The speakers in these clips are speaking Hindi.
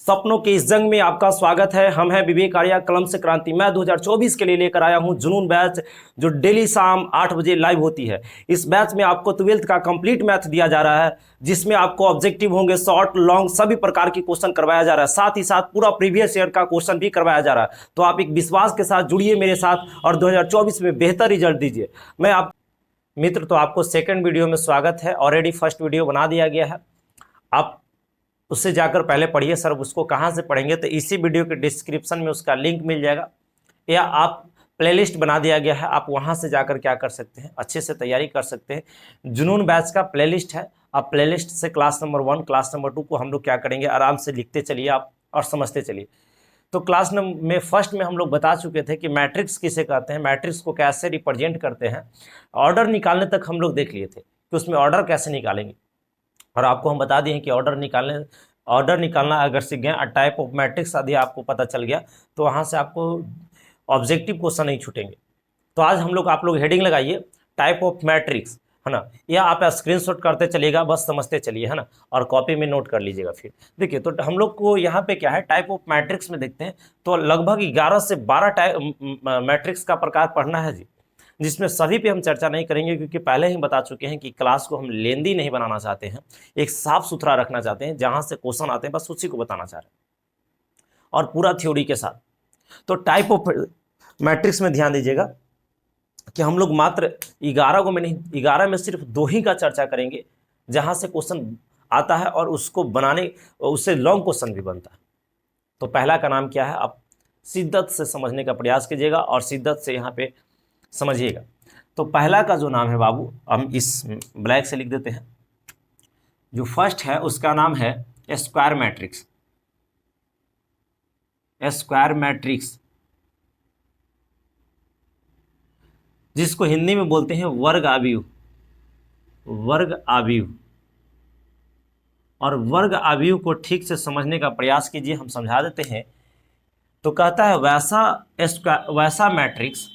सपनों के इस जंग में आपका स्वागत है। हम हैं विवेक आर्या, कलम से क्रांति। मैं 2024 के लिए लेकर आया हूं जुनून बैच, जो डेली शाम 8 बजे लाइव होती है। इस बैच में आपको 12th का कंप्लीट मैथ दिया जा रहा है, जिसमें आपको ऑब्जेक्टिव होंगे, शॉर्ट लॉन्ग सभी प्रकार के क्वेश्चन करवाया जा रहा है। साथ ही साथ पूरा प्रीवियस ईयर का क्वेश्चन भी करवाया जा रहा है। तो आप एक विश्वास के साथ जुड़िए मेरे साथ और 2024 में बेहतर रिजल्ट दीजिए। मैं आप मित्र, तो आपको सेकंड वीडियो में स्वागत है। ऑलरेडी फर्स्ट वीडियो बना दिया गया है, आप उससे जाकर पहले पढ़िए। सर उसको कहाँ से पढ़ेंगे, तो इसी वीडियो के डिस्क्रिप्शन में उसका लिंक मिल जाएगा, या आप प्लेलिस्ट बना दिया गया है, आप वहाँ से जाकर क्या कर सकते हैं, अच्छे से तैयारी कर सकते हैं। जुनून बैच का प्लेलिस्ट है, आप प्लेलिस्ट से क्लास नंबर 1 क्लास नंबर 2 को हम लोग क्या करेंगे, आराम से लिखते चलिए आप और समझते चलिए। तो क्लास में फर्स्ट में हम लोग बता चुके थे कि मैट्रिक्स किसे कहते हैं, मैट्रिक्स को कैसे रिप्रेजेंट करते हैं। ऑर्डर निकालने तक हम लोग देख लिए थे कि उसमें ऑर्डर कैसे निकालेंगे, और आपको हम बता दिए कि ऑर्डर निकालना अगर सीख गए, टाइप ऑफ मैट्रिक्स यदि आपको पता चल गया, तो वहाँ से आपको ऑब्जेक्टिव क्वेश्चन नहीं छूटेंगे। तो आज आप लोग हेडिंग लगाइए टाइप ऑफ मैट्रिक्स, है ना, या आप स्क्रीनशॉट करते चलिएगा, बस समझते चलिए, है ना, और कॉपी में नोट कर लीजिएगा। फिर देखिए, तो हम लोग को यहाँ पे क्या है, टाइप ऑफ मैट्रिक्स में देखते हैं तो लगभग 11 से 12 टाइप मैट्रिक्स का प्रकार पढ़ना है जी, जिसमें सभी पे हम चर्चा नहीं करेंगे, क्योंकि पहले ही बता चुके हैं कि क्लास को हम लेंदी नहीं बनाना चाहते हैं, एक साफ सुथरा रखना चाहते हैं। जहां से क्वेश्चन आते हैं बस उसी को बताना चाह रहे हैं, और पूरा थ्योरी के साथ। तो टाइप ऑफ मैट्रिक्स में ध्यान दीजिएगा कि हम लोग मात्र 11 को में नहीं, 11 में सिर्फ 2 ही का चर्चा करेंगे जहां से क्वेश्चन आता है और उसको बनाने, उससे लॉन्ग क्वेश्चन भी बनता है। तो पहला का नाम क्या है, आप शिद्दत से समझने का प्रयास कीजिएगा और शिद्दत से यहाँ पे समझिएगा। तो पहला का जो नाम है बाबू, हम इस ब्लैक से लिख देते हैं। जो फर्स्ट है उसका नाम है स्क्वायर मैट्रिक्स। स्क्वायर मैट्रिक्स, जिसको हिंदी में बोलते हैं वर्ग आव्यूह। वर्ग आव्यूह, और वर्ग आव्यूह को ठीक से समझने का प्रयास कीजिए, हम समझा देते हैं। तो कहता है वैसा मैट्रिक्स,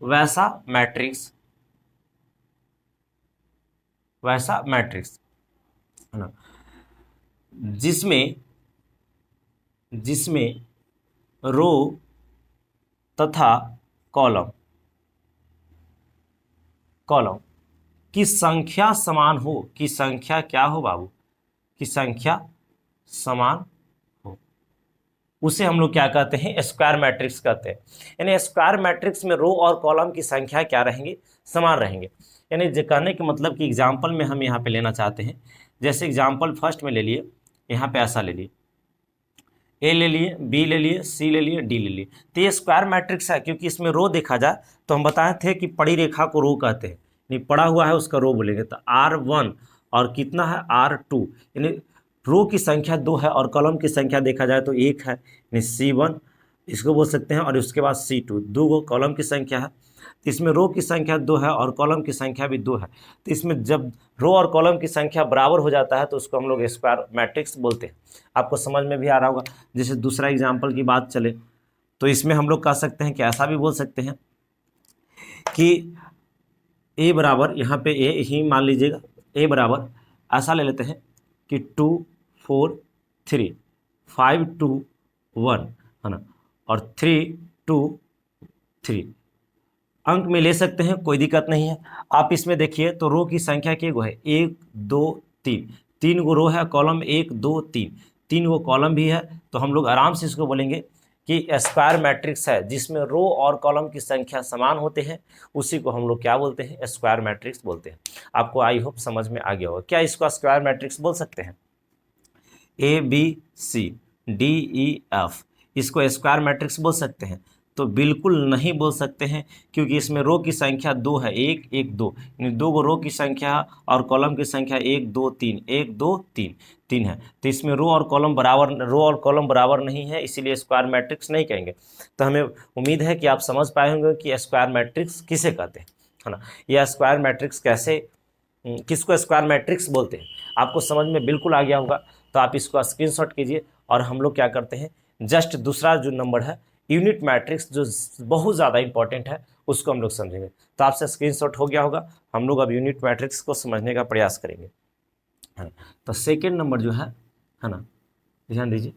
वैसा मैट्रिक्स, है ना, जिसमें रो तथा कॉलम की संख्या समान हो। की संख्या क्या हो बाबू, की संख्या समान हो, उसे हम लोग क्या कहते हैं, स्क्वायर मैट्रिक्स कहते हैं। यानी स्क्वायर मैट्रिक्स में रो और कॉलम की संख्या क्या रहेंगे, समान रहेंगे। यानी कहने के मतलब कि एग्जाम्पल में हम यहाँ पे लेना चाहते हैं, जैसे एग्जाम्पल फर्स्ट में ले लिए, यहाँ पे ऐसा ले लिए, ए ले लिए, बी ले लिए, सी ले लिए, डी ले लिए। तो ये स्क्वायर मैट्रिक्स है, क्योंकि इसमें रो देखा जाए तो हम बताए थे कि पड़ी रेखा को रो कहते हैं, नहीं पड़ा हुआ है उसका रो बोलेंगे। तो R1 और कितना है R2, यानी रो की संख्या 2 है और कॉलम की संख्या देखा जाए तो 1 है, यानी C1 इसको बोल सकते हैं, और उसके बाद C2, 2 कॉलम की संख्या है। तो इसमें रो की संख्या 2 है और कॉलम की संख्या भी 2 है। तो इसमें जब रो और कॉलम की संख्या बराबर हो जाता है तो उसको हम लोग स्क्वायर मैट्रिक्स बोलते हैं। आपको समझ में भी आ रहा होगा। जैसे दूसरा एग्जाम्पल की बात चले तो इसमें हम लोग कह सकते हैं कि ऐसा भी बोल सकते हैं कि ए बराबर, यहाँ पे ए ही मान लीजिएगा, ए बराबर ऐसा ले लेते हैं कि 2 4 3 5 2 1, है ना, और 3 2 3 अंक में ले सकते हैं, कोई दिक्कत नहीं है। आप इसमें देखिए तो रो की संख्या के गो है 1 2 3, 3 गो रो है, कॉलम 1 2 3, 3 गो कॉलम भी है। तो हम लोग आराम से इसको बोलेंगे कि स्क्वायर मैट्रिक्स है जिसमें रो और कॉलम की संख्या समान होते हैं, उसी को हम लोग क्या बोलते हैं, स्क्वायर मैट्रिक्स बोलते हैं। आपको आई होप समझ में आ गया होगा। क्या इसको स्क्वायर मैट्रिक्स बोल सकते हैं? ABCDEF, इसको स्क्वायर मैट्रिक्स बोल सकते हैं? तो बिल्कुल नहीं बोल सकते हैं, क्योंकि इसमें रो की संख्या 2 है, 1 1 2, यानी 2 गो रो की संख्या और कॉलम की संख्या 1 2 3, 1 2 3 3 है। तो इसमें रो और कॉलम बराबर नहीं है, इसीलिए स्क्वायर मैट्रिक्स नहीं कहेंगे। तो हमें उम्मीद है कि आप समझ पाए होंगे कि स्क्वायर मैट्रिक्स किसे कहते हैं, है ना, यह स्क्वायर मैट्रिक्स किसको स्क्वायर मैट्रिक्स बोलते हैं, आपको समझ में बिल्कुल आ गया होगा। तो आप इसको स्क्रीनशॉट कीजिए, और हम लोग क्या करते हैं, जस्ट दूसरा जो नंबर है यूनिट मैट्रिक्स, जो बहुत ज़्यादा इंपॉर्टेंट है, उसको हम लोग समझेंगे। तो आपसे स्क्रीनशॉट हो गया होगा, हम लोग अब यूनिट मैट्रिक्स को समझने का प्रयास करेंगे। तो सेकेंड नंबर जो है है ना, ध्यान दीजिए।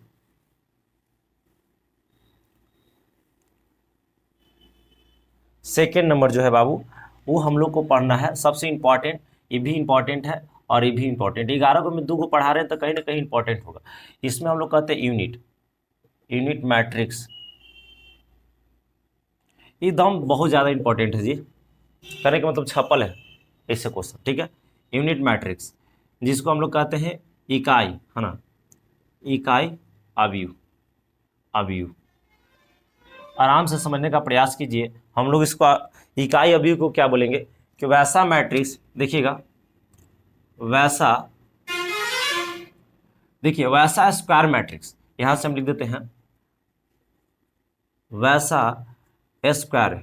सेकेंड नंबर जो है बाबू, वो हम लोग को पढ़ना है सबसे इंपॉर्टेंट, ये भी इंपॉर्टेंट है और ये भी इंपॉर्टेंट। 11 को में 2 को पढ़ा रहे हैं तो कहीं ना कहीं इंपॉर्टेंट होगा। इसमें हम लोग कहते हैं यूनिट, यूनिट मैट्रिक्स, ये दम बहुत ज़्यादा इंपॉर्टेंट है जी, करने का मतलब छपल है इससे क्वेश्चन, ठीक है। यूनिट मैट्रिक्स जिसको हम लोग कहते हैं इकाई, है ना, इकाई अवयव, अवयव। आराम से समझने का प्रयास कीजिए। हम लोग इसको इकाई अवयव को क्या बोलेंगे कि वैसा मैट्रिक्स, देखिएगा वैसा, देखिए वैसा स्क्वायर मैट्रिक्स, यहां से हम लिख देते हैं वैसा स्क्वायर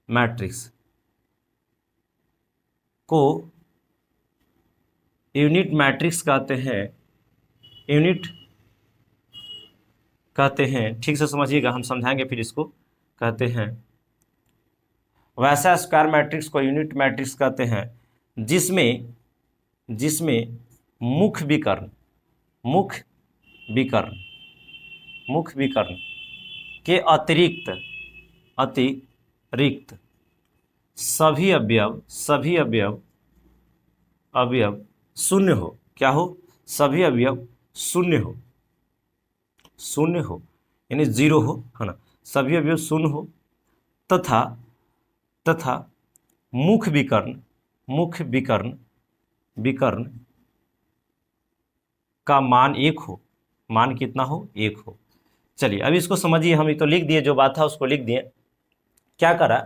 मैट्रिक्स को यूनिट मैट्रिक्स कहते हैं, यूनिट कहते हैं, ठीक से समझिएगा, हम समझाएंगे फिर इसको। कहते हैं वैसा स्क्वायर मैट्रिक्स को यूनिट मैट्रिक्स कहते हैं जिसमें, जिसमें मुख्य विकर्ण, मुख्य विकर्ण, मुख्य विकर्ण के अतिरिक्त, अतिरिक्त सभी अवयव, सभी अवयव, अवयव शून्य हो। क्या हो? सभी अवयव शून्य हो, शून्य हो यानी जीरो हो, है ना, सभी अवयव शून्य हो तथा, तथा मुख्य विकर्ण, मुख्य विकर्ण, विकर्ण का मान 1 हो। मान कितना हो? 1 हो। चलिए अब इसको समझिए, हम ये तो लिख दिए, जो बात था उसको लिख दिए। क्या करा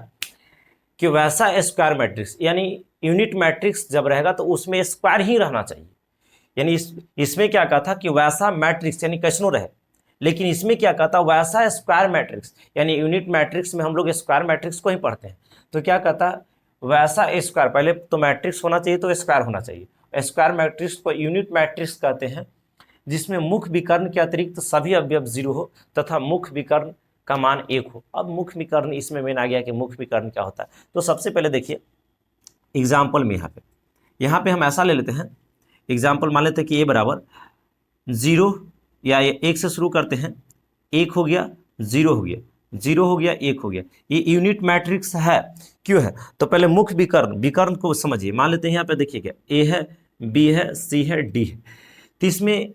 कि वैसा स्क्वायर मैट्रिक्स, यानी यूनिट मैट्रिक्स जब रहेगा तो उसमें स्क्वायर ही रहना चाहिए। यानी इसमें क्या कहा था कि वैसा मैट्रिक्स यानी कैसनो रहे, लेकिन इसमें क्या कहता, वैसा स्क्वायर मैट्रिक्स, यानी यूनिट मैट्रिक्स में हम लोग स्क्वायर मैट्रिक्स को ही पढ़ते हैं। तो क्या कहता, वैसा स्क्वायर, पहले तो मैट्रिक्स होना चाहिए तो स्क्वायर होना चाहिए। स्क्वायर मैट्रिक्स को यूनिट मैट्रिक्स कहते हैं जिसमें मुख्य विकर्ण के अतिरिक्त सभी अवयव 0 हो तथा मुख्य विकर्ण का मान 1 हो। अब मुख्य विकर्ण इसमें मेन आ गया कि मुख्य विकर्ण क्या होता है। तो सबसे पहले देखिए एग्जाम्पल में, यहाँ पे हम ऐसा ले लेते हैं, एग्जाम्पल मान लेते हैं कि a बराबर 0 या 1 से शुरू करते हैं, 1 हो गया, 0 हो गया, 0 हो गया, 1 हो गया। ये यूनिट मैट्रिक्स है, क्यों है? तो पहले मुख्य विकर्ण, विकर्ण को समझिए। मान लेते हैं यहाँ पे देखिए क्या a है, b है, c है, d है। तो इसमें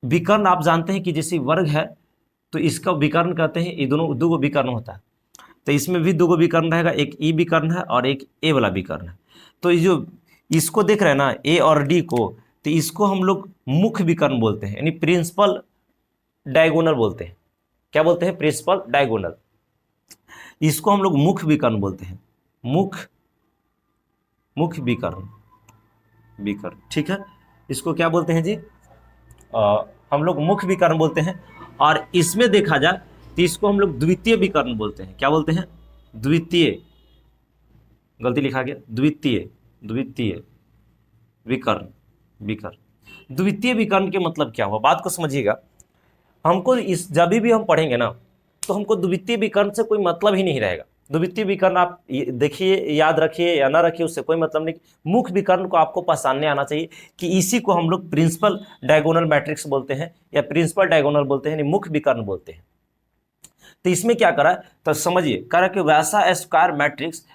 विकर्ण आप जानते हैं कि जैसे वर्ग है तो इसका विकर्ण कहते हैं, ये दोनों 2 विकर्ण होता है। तो इसमें भी 2 विकर्ण रहेगा, एक ई विकर्ण है और एक ए वाला विकर्ण है। तो ये जो इसको देख रहे हैं ना, ए और डी को, तो इसको हम लोग मुख्य विकर्ण बोलते हैं, यानी प्रिंसिपल डायगोनल बोलते हैं। क्या बोलते हैं? Principal diagonal. इसको हम लोग मुख्य विकर्ण बोलते हैं, मुख्य, मुख्य विकर्ण, विकर्ण, ठीक है। इसको क्या बोलते हैं जी? हम लोग मुख्य विकर्ण बोलते हैं। और इसमें देखा जाए तो इसको हम लोग द्वितीय विकर्ण बोलते हैं। क्या बोलते हैं? द्वितीय, गलती लिखा गया, द्वितीय, द्वितीय विकर्ण, विकर्ण। द्वितीय विकर्ण के मतलब क्या हुआ, बात को समझिएगा। हमको इस जब भी हम पढ़ेंगे ना तो हमको द्वितीय विकर्ण से कोई मतलब ही नहीं रहेगा। द्वितीय विकर्ण आप देखिए, याद रखिए या ना रखिए, उससे कोई मतलब नहीं। मुख्य विकर्ण को आपको पहचानने आना चाहिए कि इसी को हम लोग प्रिंसिपल डायगोनल मैट्रिक्स बोलते हैं या प्रिंसिपल डायगोनल बोलते हैं, यानी मुख्य विकर्ण बोलते हैं। तो इसमें क्या करा, तो समझिए, करा कि वैसा स्क्वायर मैट्रिक्स,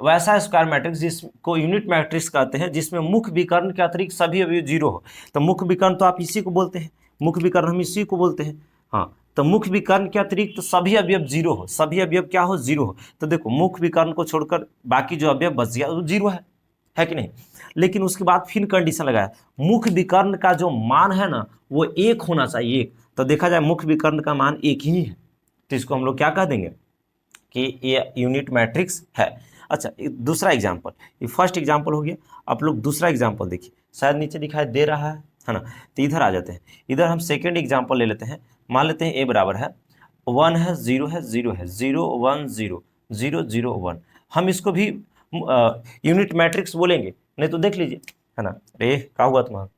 वैसा स्क्वायर मैट्रिक्स जिसको यूनिट मैट्रिक्स कहते हैं जिसमें मुख्य विकर्ण के अतिरिक्त सभी अवयव 0 हो। तो मुख्य विकर्ण तो आप इसी को बोलते हैं, मुख्य विकर्ण हम इसी को बोलते हैं। हाँ, तो मुख्य विकर्ण के अतिरिक्त सभी अवयव 0 हो, सभी अवयव क्या हो? 0 हो। तो देखो मुख्य विकर्ण को छोड़कर बाकी जो अवयव बच गया वो 0 है कि नहीं? लेकिन उसके बाद फिर कंडीशन लगाया, मुख्य विकर्ण का जो मान है ना वो 1 होना चाहिए, 1। तो देखा जाए मुख्य विकर्ण का मान 1 ही है, तो इसको हम लोग क्या कह देंगे कि ये यूनिट मैट्रिक्स है। अच्छा, दूसरा एग्जाम्पल, ये फर्स्ट एग्जाम्पल हो गया। आप लोग दूसरा एग्जाम्पल देखिए, शायद नीचे दिखाई दे रहा है ना? तो इधर आ जाते हैं, इधर हम सेकेंड एग्जाम्पल ले लेते हैं। मान लेते हैं a बराबर है 1 है, 0 है, 0 है, 0 1 0 0 0 1। हम इसको भी यूनिट मैट्रिक्स बोलेंगे, नहीं तो देख लीजिए, है ना? अरे क्या हुआ तुम्हारा,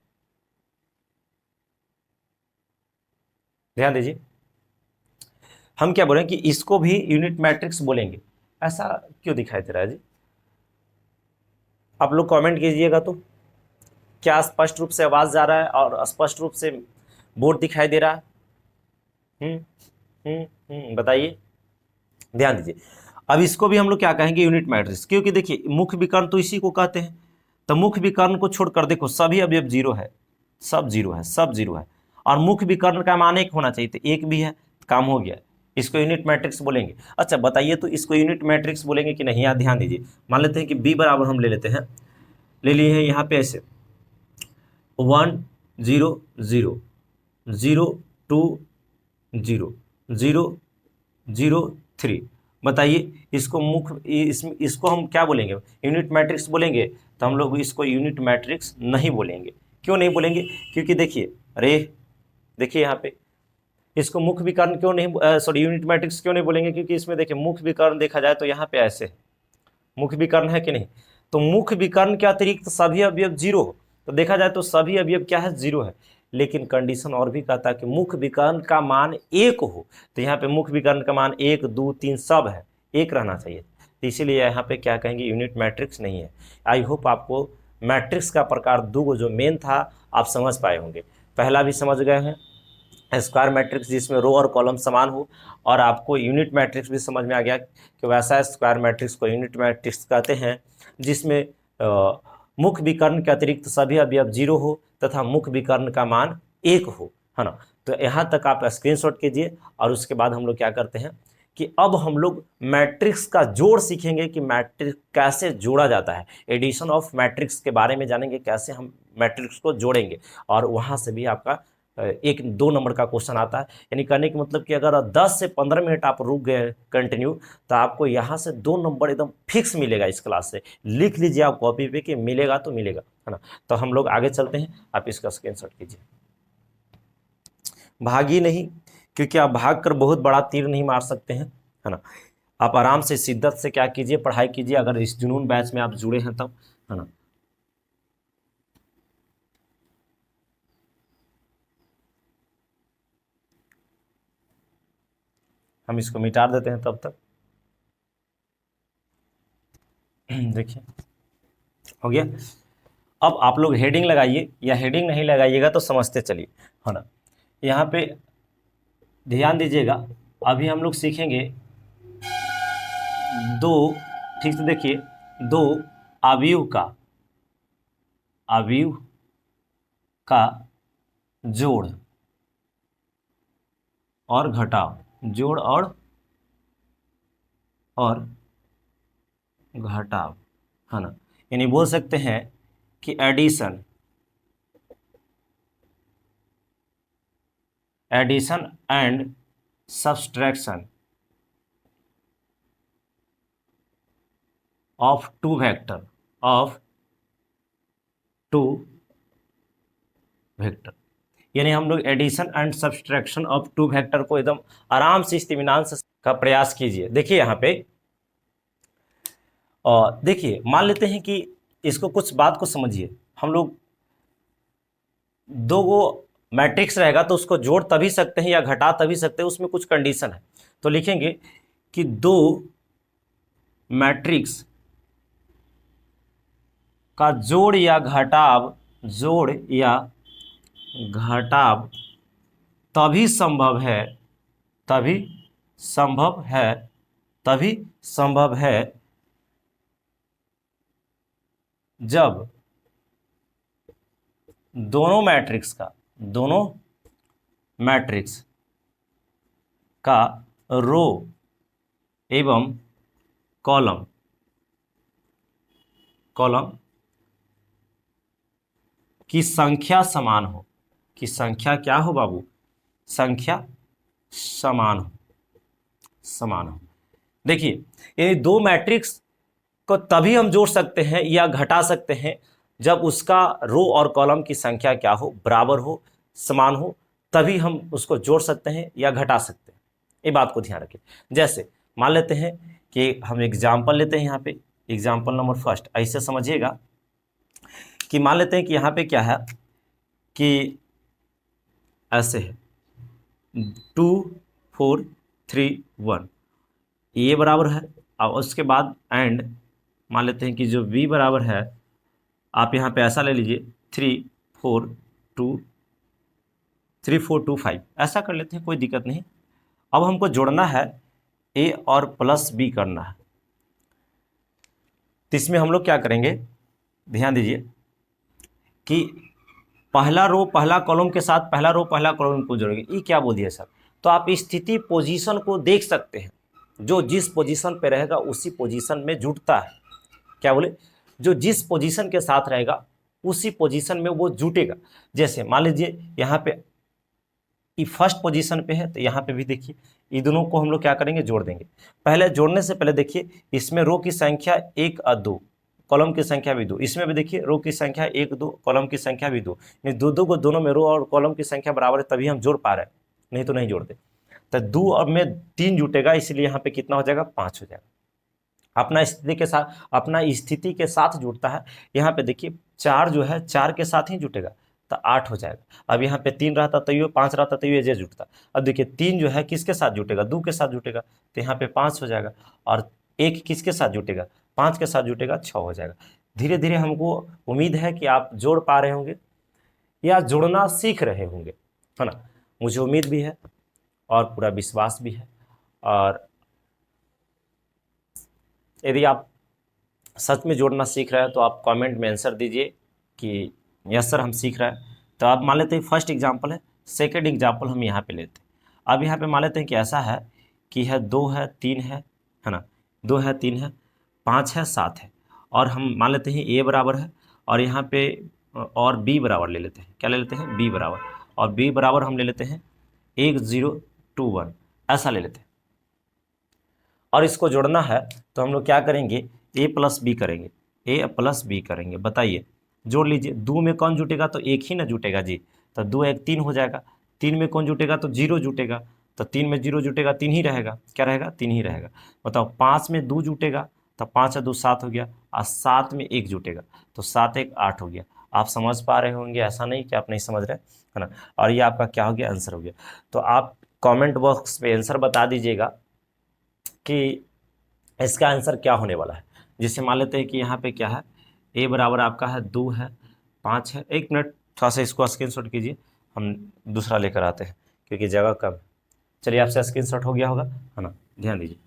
ध्यान दीजिए। हम क्या बोलेंगे कि इसको भी यूनिट मैट्रिक्स बोलेंगे। ऐसा क्यों दिखाई दे रहा है जी? आप लोग कमेंट कीजिएगा तो। क्या स्पष्ट रूप से आवाज़ जा रहा है और स्पष्ट रूप से बोर्ड दिखाई दे रहा है? बताइए, ध्यान दीजिए। अब इसको भी हम लोग क्या कहेंगे, यूनिट मैट्रिक्स, क्योंकि देखिए मुख्य विकर्ण तो इसी को कहते हैं। तो मुख्य विकर्ण को छोड़कर देखो सभी अवयव जीरो है, सब जीरो है, सब जीरो है, और मुख्य विकर्ण का मान एक होना चाहिए, तो एक भी है, काम हो गया, इसको यूनिट मैट्रिक्स बोलेंगे। अच्छा बताइए, तो इसको यूनिट मैट्रिक्स बोलेंगे कि नहीं? यहाँ ध्यान दीजिए, मान लेते हैं कि बी बराबर हम ले लेते हैं, ले लिए हैं यहाँ पे ऐसे 1 0 0 0 2 0 0 0 3। बताइए इसको इसको हम क्या बोलेंगे, यूनिट मैट्रिक्स बोलेंगे? तो हम लोग इसको यूनिट मैट्रिक्स नहीं बोलेंगे। क्यों नहीं बोलेंगे? क्योंकि देखिए, अरे देखिए यहाँ पे इसको मुख्य विकर्ण क्यों नहीं, सॉरी यूनिट मैट्रिक्स क्यों नहीं बोलेंगे? क्योंकि इसमें देखिए मुख्य विकर्ण देखा जाए तो यहाँ पे ऐसे मुख्य विकर्ण है कि नहीं? तो मुख्य विकर्ण के अतिरिक्त सभी अवयव जीरो हो, तो देखा जाए तो सभी अवयव क्या है, जीरो है। लेकिन कंडीशन और भी कहता है कि मुख्य विकर्ण का मान एक हो, तो यहाँ पे मुख्य विकर्ण का मान 1 2 3 सब है, एक रहना चाहिए। तो इसीलिए यहाँ पे क्या कहेंगे, यूनिट मैट्रिक्स नहीं है। आई होप आपको मैट्रिक्स का प्रकार दो जो मेन था आप समझ पाए होंगे। पहला भी समझ गए हैं, स्क्वायर मैट्रिक्स जिसमें रो और कॉलम समान हो, और आपको यूनिट मैट्रिक्स भी समझ में आ गया कि वैसा स्क्वायर मैट्रिक्स को यूनिट मैट्रिक्स कहते हैं जिसमें मुख्य विकर्ण के अतिरिक्त सभी अवयव जीरो हो तथा मुख्य विकर्ण का मान एक हो, है ना। तो यहाँ तक आप स्क्रीनशॉट कीजिए, और उसके बाद हम लोग क्या करते हैं कि अब हम लोग मैट्रिक्स का जोड़ सीखेंगे कि मैट्रिक्स कैसे जोड़ा जाता है, एडिशन ऑफ मैट्रिक्स के बारे में जानेंगे, कैसे हम मैट्रिक्स को जोड़ेंगे। और वहाँ से भी आपका 1 2 नंबर का क्वेश्चन आता है। यानी कहने का मतलब कि अगर 10 से 15 मिनट आप रुक गए कंटिन्यू, तो आपको यहाँ से 2 नंबर एकदम फिक्स मिलेगा इस क्लास से। लिख लीजिए आप कॉपी पे कि मिलेगा तो मिलेगा, है ना। तो हम लोग आगे चलते हैं, आप इसका स्क्रीनशॉट कीजिए। भागी नहीं, क्योंकि आप भाग कर बहुत बड़ा तीर नहीं मार सकते हैं, है ना। आप आराम से शिद्दत से क्या कीजिए, पढ़ाई कीजिए, अगर इस जुनून बैच में आप जुड़े हैं तब, है ना। हम इसको मिटा देते हैं तब तक। देखिए हो गया। अब आप लोग हेडिंग लगाइए, या हेडिंग नहीं लगाइएगा तो समझते चलिए, है ना। यहाँ पे ध्यान दीजिएगा, अभी हम लोग सीखेंगे दो, ठीक से देखिए, दो अवयव का जोड़ और घटाव, जोड़ और घटाव, है ना। यानी बोल सकते हैं कि addition and subtraction of two vector यानी हम लोग addition and subtraction of two vector को एकदम आराम से इत्मीनान से का प्रयास कीजिए। देखिए यहाँ पे, और देखिए मान लेते हैं कि इसको कुछ बात को समझिए, हम लोग दो गो मैट्रिक्स रहेगा तो उसको जोड़ तभी सकते हैं या घटा तभी सकते हैं, उसमें कुछ कंडीशन है। तो लिखेंगे कि दो मैट्रिक्स का जोड़ या घटाव तभी संभव है जब दोनों मैट्रिक्स का रो एवं कॉलम की संख्या समान हो। कि संख्या क्या हो बाबू? संख्या समान हो। देखिए, ये दो मैट्रिक्स को तभी हम जोड़ सकते हैं या घटा सकते हैं जब उसका रो और कॉलम की संख्या क्या हो, बराबर हो, समान हो, तभी हम उसको जोड़ सकते हैं या घटा सकते हैं। ये बात को ध्यान रखें। जैसे मान लेते हैं कि हम एग्जाम्पल लेते हैं, यहाँ पे एग्जाम्पल नंबर फर्स्ट, ऐसे समझिएगा कि मान लेते हैं कि यहाँ पे क्या है कि ऐसे है 2 4 3 1, ये बराबर है, और उसके बाद एंड मान लेते हैं कि जो v बराबर है, आप यहाँ पे ऐसा ले लीजिए 3425 ऐसा कर लेते हैं, कोई दिक्कत नहीं। अब हमको जोड़ना है a और प्लस b करना है। तो इसमें हम लोग क्या करेंगे, ध्यान दीजिए कि पहला रो पहला कॉलम के साथ पहला रो पहला कॉलम को जोड़ेंगे। ये क्या बोल दिया सर? तो आप स्थिति पोजीशन को देख सकते हैं, जो जिस पोजीशन पे रहेगा उसी पोजीशन में जुटता है। क्या बोले? जो जिस पोजीशन के साथ रहेगा उसी पोजीशन में वो जुटेगा। जैसे मान लीजिए यहाँ पे ये फर्स्ट पोजीशन पे है, तो यहाँ पे भी देखिए ये दोनों को हम लोग क्या करेंगे, जोड़ देंगे। पहले जोड़ने से पहले देखिए इसमें रो की संख्या 1 और 2, कॉलम की संख्या भी 2, इसमें भी देखिए रो की संख्या 1 2, कॉलम की संख्या भी 2, यानी दो को दोनों में रो और कॉलम की संख्या बराबर है, तभी हम जोड़ पा रहे हैं, नहीं तो नहीं जोड़ते। तो 2 और में 3 जुटेगा, इसलिए यहाँ पे कितना हो जाएगा, 5 हो जाएगा। अपना स्थिति के साथ जुड़ता है। यहाँ पे देखिए 4 जो है 4 के साथ ही जुटेगा, तो 8 हो जाएगा। अब यहाँ पे 3 रहता तो ये 5 रहता तो ये जुटता। अब देखिए 3 जो है किसके साथ जुटेगा, 2 के साथ जुटेगा, तो यहाँ पे 5 हो जाएगा। और 1 किसके साथ जुटेगा, 5 के साथ जुटेगा, 6 हो जाएगा। धीरे धीरे हमको उम्मीद है कि आप जोड़ पा रहे होंगे या जोड़ना सीख रहे होंगे, है ना। मुझे उम्मीद भी है और पूरा विश्वास भी है। और यदि आप सच में जोड़ना सीख रहे हैं तो आप कमेंट में आंसर दीजिए कि यस सर हम सीख रहे हैं। तो आप मान लेते हैं फर्स्ट एग्जांपल है, सेकंड एग्जांपल हम यहाँ पे लेते हैं। अब यहाँ पे मान लेते हैं कि ऐसा है कि है 2 है 3 है ना, 2 है 3 है 5 है 7 है, और हम मान लेते हैं a बराबर है, और यहाँ पे और b बराबर ले लेते हैं। क्या ले लेते हैं, b बराबर, और b बराबर हम ले लेते हैं 1 0 2 1, ऐसा ले लेते हैं। और इसको जोड़ना है तो हम लोग क्या करेंगे, a प्लस बी करेंगे, a प्लस बी करेंगे। बताइए, जोड़ लीजिए। 2 में कौन जुटेगा, तो 1 ही ना जुटेगा जी, तो 2 1 3 हो जाएगा। 3 में कौन जुटेगा, तो 0 जुटेगा, तो 3 में 0 जुटेगा, 3 ही रहेगा। क्या रहेगा, 3 ही रहेगा। बताओ 5 में 2 जुटेगा, तो 5 और 2 7 हो गया, और 7 में 1 जुटेगा, तो 7 1 8 हो गया। आप समझ पा रहे होंगे, ऐसा नहीं कि आप नहीं समझ रहे, है ना। और ये आपका क्या हो गया, आंसर हो गया। तो आप कॉमेंट बॉक्स में आंसर बता दीजिएगा कि इसका आंसर क्या होने वाला है। जिससे मान लेते हैं कि यहाँ पे क्या है, a बराबर आपका है 2 है 5 है। 1 मिनट, थोड़ा सा इसको स्क्रीनशॉट कीजिए, हम दूसरा लेकर आते हैं क्योंकि जगह कम। चलिए, आपसे स्क्रीनशॉट हो गया होगा, है ना। ध्यान दीजिए,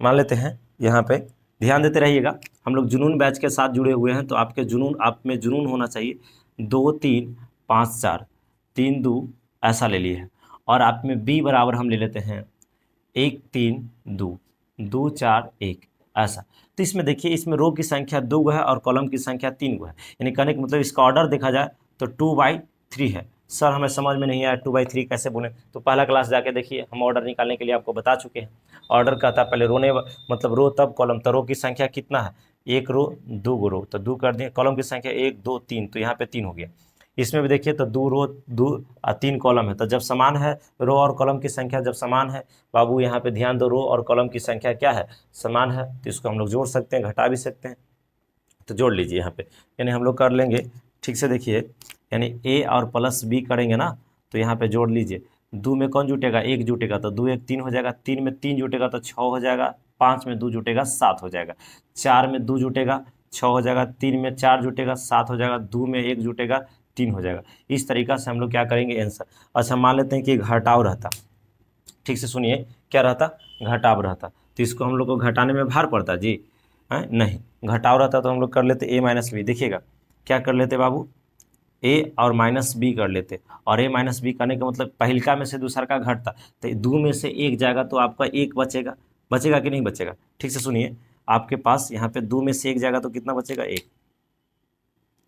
मान लेते हैं यहाँ पे, ध्यान देते रहिएगा। हम लोग जुनून बैच के साथ जुड़े हुए हैं, तो आपके जुनून, आप में जुनून होना चाहिए। 2 3 5 4 3 2 ऐसा ले लिए है। और आप में b बराबर हम ले लेते हैं 1 3 2 2 4 1 ऐसा। तो इसमें देखिए, इसमें रो की संख्या 2 गो है और कॉलम की संख्या 3 गो है, यानी कहने का मतलब इसका ऑर्डर देखा जाए तो 2/3 है। सर हमें समझ में नहीं आया 2/3 कैसे बोले, तो पहला क्लास जाके देखिए, हम ऑर्डर निकालने के लिए आपको बता चुके हैं। ऑर्डर कहता है पहले रोने, मतलब रो तब कॉलम, तो रो की संख्या कितना है, 1 रो 2 गो रो, तो 2 कर दिए। कॉलम की संख्या 1 2 3, तो यहाँ पे 3 हो गया। इसमें भी देखिए तो 2 रो 2 और 3 कॉलम है, तो जब समान है रो और कॉलम की संख्या, जब समान है बाबू, यहाँ पे ध्यान दो, रो और कॉलम की संख्या क्या है, समान है, तो इसको हम लोग जोड़ सकते हैं, घटा भी सकते हैं। तो जोड़ लीजिए यहाँ पे, यानी हम लोग कर लेंगे ठीक से। देखिए यानी a और प्लस b करेंगे ना, तो यहाँ पे जोड़ लीजिए। 2 में कौन जुटेगा, 1 जुटेगा, तो 2 1 3 हो जाएगा। 3 में 3 जुटेगा तो 6 हो जाएगा। 5 में 2 जुटेगा 7 हो जाएगा। 4 में 2 जुटेगा 6 हो जाएगा। 3 में 4 जुटेगा 7 हो जाएगा। 2 में 1 जुटेगा 3 हो जाएगा। इस तरीका से हम लोग क्या करेंगे, आंसर। अच्छा, मान लेते हैं कि घटाव रहता, ठीक से सुनिए, क्या रहता, घटाव रहता, तो इसको हम लोग को घटाने में भार पड़ता जी, है नहीं। घटाव रहता तो हम लोग कर लेते a माइनस बी। देखिएगा क्या कर लेते बाबू, a और माइनस बी कर लेते, और a माइनस बी करने का मतलब पहिलका में से दूसरा का घटता, तो 2 में से 1 जाएगा तो आपका 1 बचेगा। बचेगा कि नहीं बचेगा, ठीक से सुनिए, आपके पास यहाँ पे 2 में से 1 जाएगा तो कितना बचेगा, 1।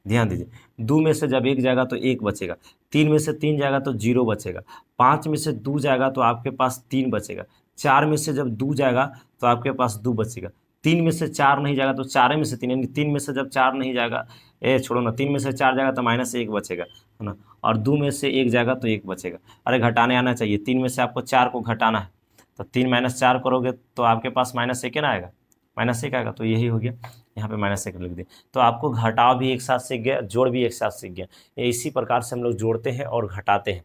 ध्यान दीजिए, 2 में से जब 1 जाएगा तो 1 बचेगा। 3 में से 3 जाएगा तो 0 बचेगा। 5 में से 2 जाएगा तो आपके पास 3 बचेगा। 4 में से जब 2 जाएगा तो आपके पास 2 बचेगा। 3 में से 4 नहीं जाएगा तो 4 में से 3, यानी 3 में से जब 4 नहीं जाएगा, छोड़ो ना, 3 में से 4 जाएगा तो -1 बचेगा, है ना। और 2 में से 1 जाएगा तो 1 बचेगा। अरे घटाने आना चाहिए, 3 में से आपको 4 को घटाना है, तो 3 - 4 करोगे तो आपके पास -1 ना आएगा, -1 आएगा, तो यही हो गया। यहाँ पे -1 लिख दिए, तो आपको घटाव भी एक साथ सीख गया, जोड़ भी एक साथ सीख गया। इसी प्रकार से हम लोग जोड़ते हैं और घटाते हैं।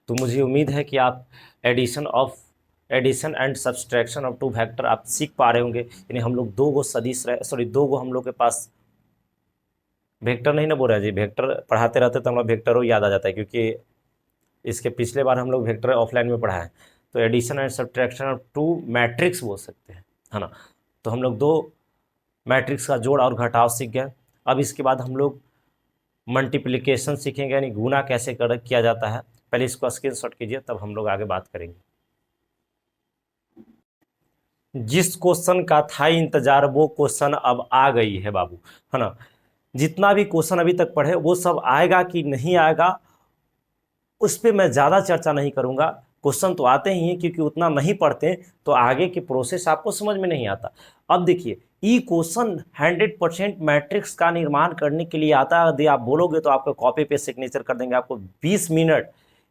तो मुझे उम्मीद है कि आप addition of addition and subtraction of two vector आप सीख पा रहे होंगे। यानी हम लोग दो गो सदिश सॉरी दो गो हम लोग के पास वेक्टर नहीं ना बोल रहा है जी, वेक्टर पढ़ाते रहते तो हम लोग वेक्टरों याद आ जाता है, क्योंकि इसके पिछले बार हम लोग वेक्टर ऑफलाइन में पढ़ा है। तो addition and subtraction of two matrix बोल सकते हैं, है ना। तो हम लोग दो मैट्रिक्स का जोड़ और घटाव सीख गए। अब इसके बाद हम लोग मल्टीप्लिकेशन सीखेंगे, यानी गुना कैसे किया जाता है। पहले इसको स्क्रीनशॉट कीजिए, तब हम लोग आगे बात करेंगे। जिस क्वेश्चन का था इंतजार वो क्वेश्चन अब आ गई है बाबू, है ना। जितना भी क्वेश्चन अभी तक पढ़े वो सब आएगा कि नहीं आएगा उस पर मैं ज़्यादा चर्चा नहीं करूँगा। क्वेश्चन तो आते ही हैं, क्योंकि उतना नहीं पढ़ते तो आगे की प्रोसेस आपको समझ में नहीं आता। अब देखिए, ई क्वेश्चन 100% मैट्रिक्स का निर्माण करने के लिए आता है। यदि आप बोलोगे तो आपको कॉपी पे सिग्नेचर कर देंगे। आपको 20 मिनट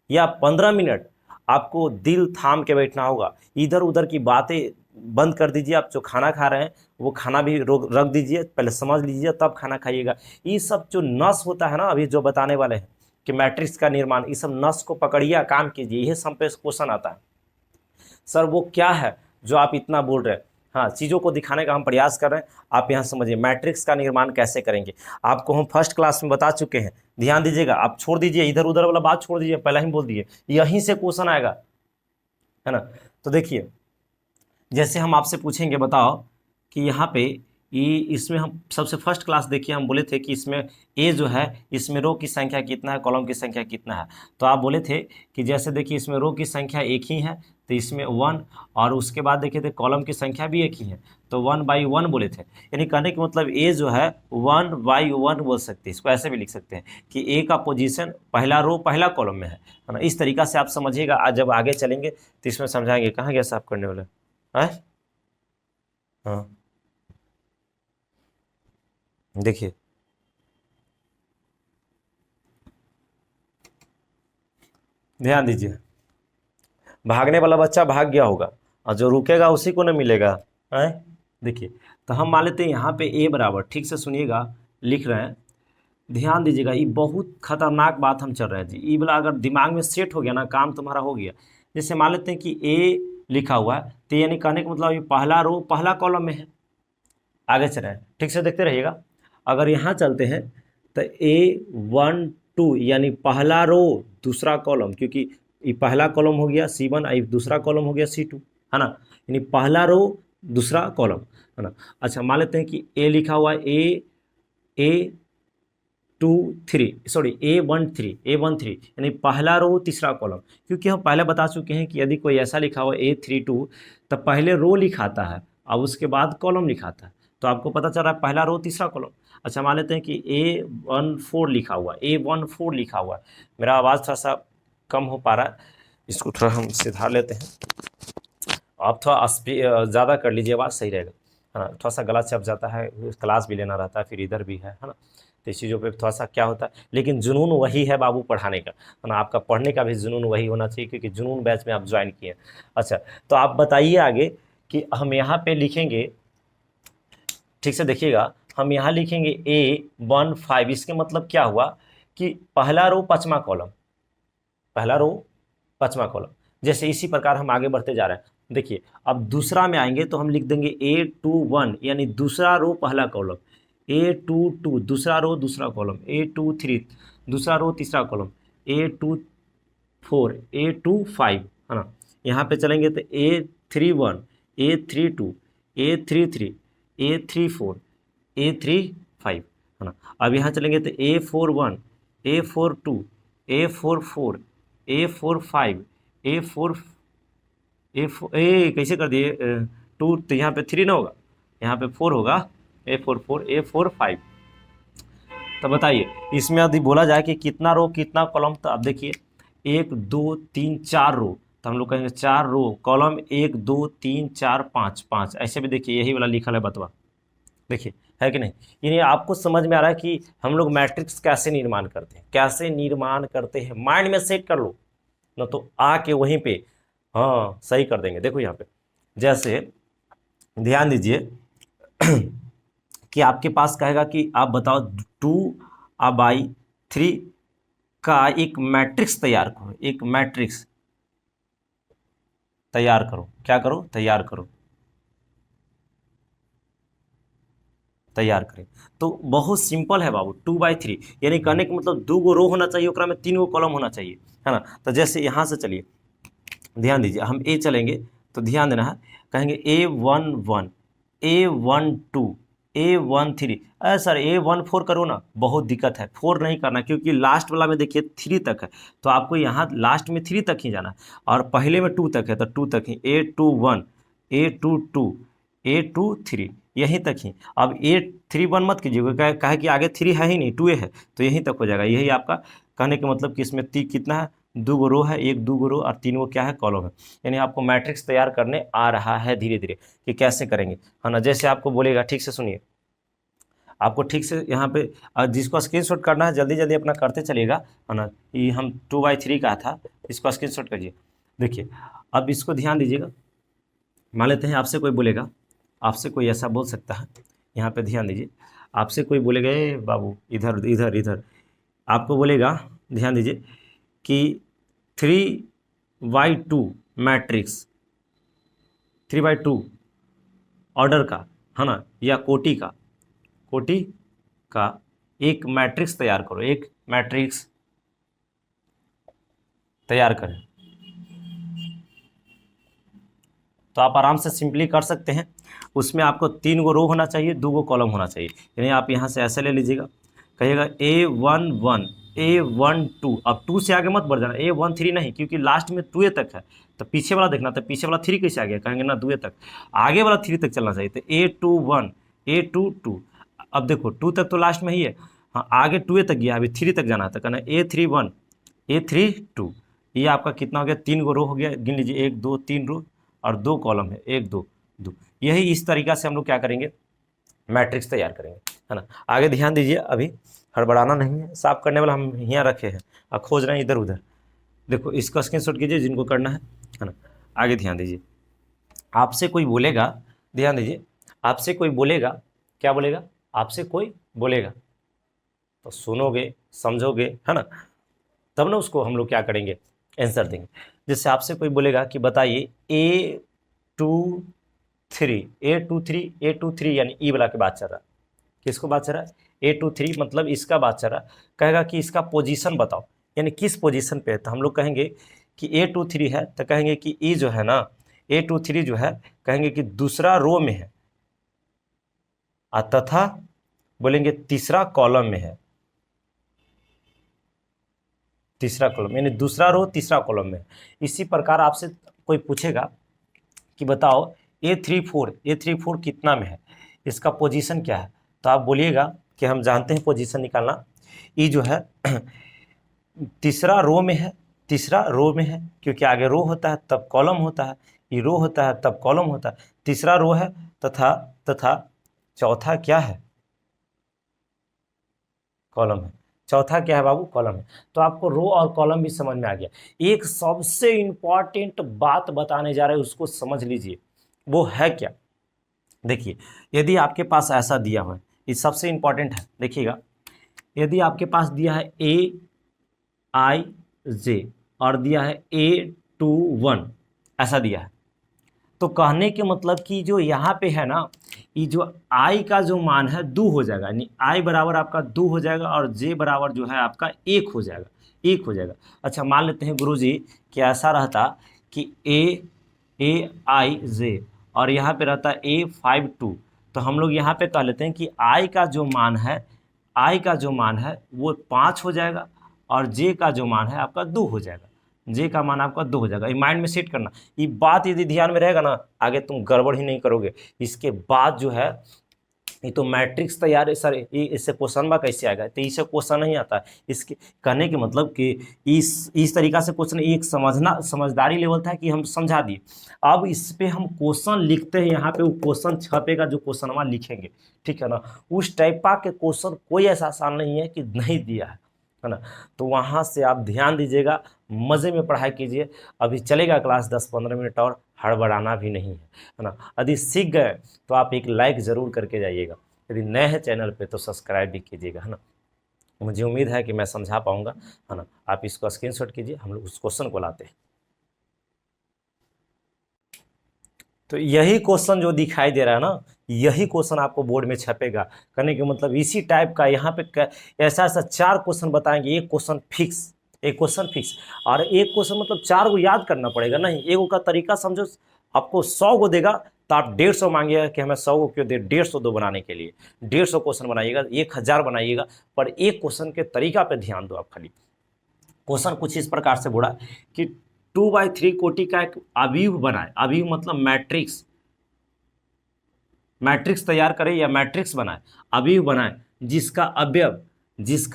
या 15 मिनट आपको दिल थाम के बैठना होगा। इधर उधर की बातें बंद कर दीजिए। आप जो खाना खा रहे हैं वो खाना भी रख दीजिए, पहले समझ लीजिए तब खाना खाइएगा। ये सब जो नस होता है ना, अभी जो बताने वाले हैं कि मैट्रिक्स का निर्माण, ये सब नस को पकड़िए, काम कीजिए। यह सब पे क्वेश्चन आता है। सर वो क्या है जो आप इतना बोल रहे हैं? हाँ, चीज़ों को दिखाने का हम प्रयास कर रहे हैं। आप यहाँ समझिए मैट्रिक्स का निर्माण कैसे करेंगे। आपको हम फर्स्ट क्लास में बता चुके हैं, ध्यान दीजिएगा। आप छोड़ दीजिए इधर उधर वाला बात, छोड़ दीजिए, पहले ही बोल दिए यहीं से क्वेश्चन आएगा, है ना। तो देखिए, जैसे हम आपसे पूछेंगे, बताओ कि यहाँ पे ये इसमें हम सबसे फर्स्ट क्लास देखिए, हम बोले थे कि इसमें ए जो है इसमें रो की संख्या कितना है, कॉलम की संख्या कितना है। तो आप बोले थे कि जैसे देखिए इसमें रो की संख्या एक ही है तो इसमें 1, और उसके बाद देखिए थे कॉलम की संख्या भी एक ही है तो 1/1 बोले थे। यानी कहने का मतलब ए जो है 1/1 बोल सकते हैं। इसको ऐसे भी लिख सकते हैं कि ए का पोजीशन पहला रो पहला कॉलम में है ना। इस तरीका से आप समझिएगा। आज जब आगे चलेंगे तो इसमें समझाएंगे। कहाँ गया साफ करने वाला है? हाँ, देखिए ध्यान दीजिए, भागने वाला बच्चा भाग गया होगा और जो रुकेगा उसी को न मिलेगा, है। देखिए, तो हम मान लेते हैं यहाँ पे ए बराबर, ठीक से सुनिएगा, लिख रहे हैं, ध्यान दीजिएगा। ये बहुत खतरनाक बात हम चल रहे हैं जी। ये वाला अगर दिमाग में सेट हो गया ना, काम तुम्हारा हो गया। जैसे मान लेते हैं कि ए लिखा हुआ है, तो यानी कहने का मतलब ये पहला रो पहला कॉलम में है। आगे चल रहे हैं, ठीक से देखते रहिएगा। अगर यहाँ चलते हैं तो A12 यानी पहला रो दूसरा कॉलम, क्योंकि ये पहला कॉलम हो गया C1, आई दूसरा कॉलम हो गया C2, है ना। यानी पहला रो दूसरा कॉलम, है ना। अच्छा, मान लेते हैं कि A लिखा हुआ है A13 यानी पहला रो तीसरा कॉलम। क्योंकि हम पहले बता चुके हैं कि यदि कोई ऐसा लिखा हुआ A32 तो पहले रो लिखाता है और उसके बाद कॉलम लिखाता है। तो आपको पता चल रहा है पहला रो तीसरा कॉलम। अच्छा, मान लेते हैं कि A14 लिखा हुआ है। मेरा आवाज़ थोड़ा सा कम हो पा रहा है, इसको थोड़ा हम सुधार लेते हैं। आप थोड़ा ज़्यादा कर लीजिए, आवाज़ सही रहेगा, है ना। थोड़ा सा गला चप जाता है, क्लास भी लेना रहता है, फिर इधर भी है ना। तो इस चीज़ों पे थोड़ा सा क्या होता है, लेकिन जुनून वही है बाबू पढ़ाने का, है ना। आपका पढ़ने का भी जुनून वही होना चाहिए, क्योंकि जुनून बैच में आप ज्वाइन किए। अच्छा, तो आप बताइए आगे कि हम यहाँ पे लिखेंगे, ठीक से देखिएगा, हम यहाँ लिखेंगे A15। इसके मतलब क्या हुआ कि पहला रो पाँचवा कॉलम। जैसे इसी प्रकार हम आगे बढ़ते जा रहे हैं। देखिए, अब दूसरा में आएंगे तो हम लिख देंगे A21 यानी दूसरा रो पहला कॉलम, A22 दूसरा रो दूसरा कॉलम, A23 दूसरा रो तीसरा कॉलम, A24 A25, है ना। यहाँ पे चलेंगे तो A31 A32 A33 A34 A35, है ना। अब यहाँ चलेंगे तो A41 A42 A44 A45 A4 कैसे कर दिए 2, तो यहाँ पे 3 ना होगा, यहाँ पे 4 होगा, A44 A45। तो बताइए इसमें यदि बोला जाए कि कितना रो कितना कॉलम, तो अब देखिए 1 2 3 4 रो, तो हम लोग कहेंगे 4 रो कॉलम 1 2 3 4 5 5। ऐसे भी देखिए यही वाला लिखा है बतवा, देखिए है कि नहीं। यानी आपको समझ में आ रहा है कि हम लोग मैट्रिक्स कैसे निर्माण करते हैं, माइंड में सेट कर लो ना, तो आके वहीं पे हाँ सही कर देंगे। देखो यहाँ पे जैसे ध्यान दीजिए कि आपके पास कहेगा कि आप बताओ 2/3 का एक मैट्रिक्स तैयार करो, एक मैट्रिक्स तैयार करो, क्या करो, तैयार करो, तैयार करें। तो बहुत सिंपल है बाबू, 2/3 यानी कहने का मतलब 2 गो रो होना चाहिए, ओकरा में 3 गो कॉलम होना चाहिए, है ना। तो जैसे यहाँ से चलिए ध्यान दीजिए, हम ए चलेंगे तो ध्यान देना है, कहेंगे A11, A12, A13। अरे सर A14 करो ना, बहुत दिक्कत है, 4 नहीं करना क्योंकि लास्ट वाला में देखिए 3 तक है, तो आपको यहाँ लास्ट में 3 तक ही जाना है, और पहले में 2 तक है तो 2 तक ही, A21, A22, A23 यहीं तक ही। अब A31 मत कीजिएगा, कहे कि आगे 3 है ही नहीं, 2 है, तो यहीं तक हो जाएगा। यही आपका कहने का मतलब कि इसमें कितना है, 2 गो रो है, 1 2 गो रो और 3 गो क्या है, कॉलम है। यानी आपको मैट्रिक्स तैयार करने आ रहा है धीरे धीरे कि कैसे करेंगे, है ना। जैसे आपको बोलेगा, ठीक से सुनिए, आपको ठीक से यहाँ पे जिसको स्क्रीनशॉट करना है जल्दी जल्दी अपना करते चलिएगा, है ना। ये हम 2/3 कहा था, इसको स्क्रीनशॉट करिए। देखिए अब इसको ध्यान दीजिएगा, मान लेते हैं आपसे कोई बोलेगा, आपसे कोई ऐसा बोल सकता है, यहाँ पे ध्यान दीजिए, आपसे कोई बोलेगा ए बाबू इधर इधर इधर, आपको बोलेगा, ध्यान दीजिए कि 3/2 मैट्रिक्स, 3/2 ऑर्डर का, है ना, या कोटि का एक मैट्रिक्स तैयार करो, एक मैट्रिक्स तैयार करें। तो आप आराम से सिंपली कर सकते हैं। उसमें आपको 3 गो रो होना चाहिए, 2 गो कॉलम होना चाहिए। यानी आप यहाँ से ऐसे ले लीजिएगा, कहिएगा A11, A12, अब 2 से आगे मत बढ़ जाना, A13 नहीं, क्योंकि लास्ट में 2 तक है, तो पीछे वाला देखना, तो पीछे वाला 3 कैसे आ गया, कहेंगे ना 2 तक, आगे वाला 3 तक चलना चाहिए। तो A21, A22, अब देखो 2 तक तो लास्ट में ही है, हाँ आगे 2 तक गया, अभी 3 तक जाना है, तो कहना A31, A32, ये आपका कितना हो गया, 3 गो रो हो गया, गिन लीजिए 1 2 3 रो और 2 कॉलम है, 1 2 2। यही इस तरीका से हम लोग क्या करेंगे, मैट्रिक्स तैयार करेंगे, है ना। आगे ध्यान दीजिए, अभी हड़बड़ाना नहीं है, साफ करने वाला हम यहाँ रखे हैं और खोज रहे हैं इधर उधर। देखो इसका स्क्रीनशॉट कीजिए जिनको करना है ना। आगे ध्यान दीजिए, आपसे कोई बोलेगा, ध्यान दीजिए, आपसे कोई बोलेगा, क्या बोलेगा, आपसे कोई बोलेगा तो सुनोगे, समझोगे, है ना, तब ना उसको हम लोग क्या करेंगे, आंसर देंगे। जैसे आपसे कोई बोलेगा कि बताइए A23, A23 यानी ई वाला के बात चल रहा है, किसको बात चल रहा है, A23 मतलब इसका बात चल रहा है। कहेगा कि इसका पोजीशन बताओ, यानी किस पोजीशन पे है, तो हम लोग कहेंगे कि A23 है, तो कहेंगे कि ई जो है ना, A23 जो है, कहेंगे कि दूसरा रो में है, तथा बोलेंगे तीसरा कॉलम में है, तीसरा कॉलम यानी दूसरा रो तीसरा कॉलम में। इसी प्रकार आपसे कोई पूछेगा कि बताओ A34 कितना में है, इसका पोजीशन क्या है, तो आप बोलिएगा कि हम जानते हैं पोजीशन निकालना, ये जो है तीसरा रो में है, तीसरा रो में है, क्योंकि आगे रो होता है तब कॉलम होता है, ये रो होता है तब कॉलम होता है, तीसरा रो है, तथा तथा चौथा क्या है, कॉलम है। चौथा क्या है बाबू, कॉलम है। तो आपको रो और कॉलम भी समझ में आ गया। एक सबसे इंपॉर्टेंट बात बताने जा रहे हैं, उसको समझ लीजिए, वो है क्या। देखिए यदि आपके पास ऐसा दिया हुआ है, ये सबसे इंपॉर्टेंट है, देखिएगा, यदि आपके पास दिया है AIJ और दिया है A21, ऐसा दिया है, तो कहने के मतलब कि जो यहाँ पे है ना, ये जो I का जो मान है 2 हो जाएगा, यानी I बराबर आपका 2 हो जाएगा और J बराबर जो है आपका 1 हो जाएगा, 1 हो जाएगा। अच्छा मान लेते हैं गुरुजी कि ऐसा रहता कि AIJ और यहाँ पे रहता A52, तो हम लोग यहाँ पे कह लेते हैं कि I का जो मान है, I का जो मान है वो 5 हो जाएगा और J का जो मान है आपका 2 हो जाएगा, जे का मान आपका 2 हो जाएगा। ये माइंड में सेट करना, ये बात यदि ध्यान में रहेगा ना, आगे तुम गड़बड़ ही नहीं करोगे। इसके बाद जो है, ये तो मैट्रिक्स तैयार है सर, ये इससे क्वेश्चन बा कैसे आएगा, तो इससे क्वेश्चन नहीं आता है। इसके कहने के मतलब कि इस तरीका से क्वेश्चन एक समझदारी लेवल था कि हम समझा दिए। अब इस पे हम क्वेश्चन लिखते हैं, यहाँ पे वो क्वेश्चन छपेगा जो क्वेश्चन हम लिखेंगे, ठीक है ना। उस टाइप का के क्वेश्चन कोई ऐसा आसान नहीं है कि नहीं दिया है ना। तो वहाँ से आप ध्यान दीजिएगा, मज़े में पढ़ाई कीजिए। अभी चलेगा क्लास 10-15 मिनट और, हड़बड़ाना भी नहीं है ना। यदि सीख गए तो आप एक लाइक ज़रूर करके जाइएगा, यदि नए हैं चैनल पे तो सब्सक्राइब भी कीजिएगा, है ना। मुझे उम्मीद है कि मैं समझा पाऊँगा, है ना। आप इसको स्क्रीनशॉट कीजिए, हम लोग उस क्वेश्चन को लाते हैं। तो यही क्वेश्चन जो दिखाई दे रहा है ना, यही क्वेश्चन आपको बोर्ड में छपेगा। कहने के मतलब इसी टाइप का यहाँ पे ऐसा ऐसा 4 क्वेश्चन बताएंगे, एक क्वेश्चन फिक्स, एक क्वेश्चन फिक्स। और एक क्वेश्चन मतलब 4 को याद करना पड़ेगा, नहीं, एक का तरीका समझो। आपको 100 को देगा तो आप 150 मांगिएगा कि हमें 100 को क्यों दे, 150 दो बनाने के लिए 150 क्वेश्चन बनाइएगा, 1000 बनाइएगा, पर एक क्वेश्चन के तरीका पे ध्यान दो आप खाली। क्वेश्चन कुछ इस प्रकार से बोला कि 2/3 कोटि का एक अवयव बनाए, अवयव मतलब मैट्रिक्स, मैट्रिक्स तैयार करे या मैट्रिक्स बनाए, अवयव बनाए जिसका